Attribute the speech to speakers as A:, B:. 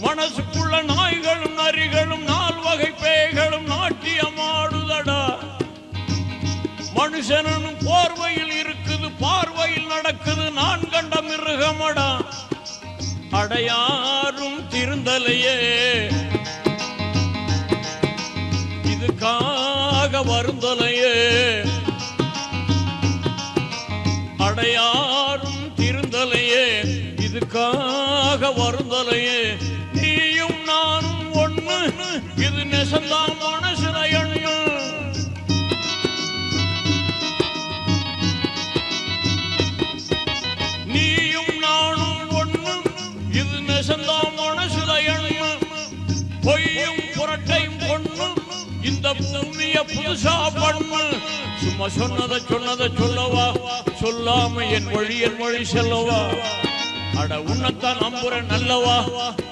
A: மனசுக்குள்ள நாய்களும் நரிகளும் 4 வகை பேய்களும் நாட்டியமாடுதடா. மனுஷனும் போர்வையில் இருக்குது, பார்வையில் நடக்குது, நான் கண்ட மிருகமடா. அடையாரும் திருந்தலையே, இதுக்காக வருந்தலையே. அடையாரும் திருந்தலையே, இதுக்காக வருந்தலையே. நீயும் நானும் ஒண்ணு, இது நெசந்தான் மனசுல எண்ணு. நீயும் நானும் ஒண்ணு, இது நெசந்தான் மனசுல எண்ணு. பொய்யும் புரட்டையும் பொண்ணு, இந்த பூமிய புதுசா பண்ணு. சும்மா சொன்னதை சொல்லவா, சொல்லாம என் வழி செல்லவா. அட உன்னத்தான் நம்புற நல்லவா.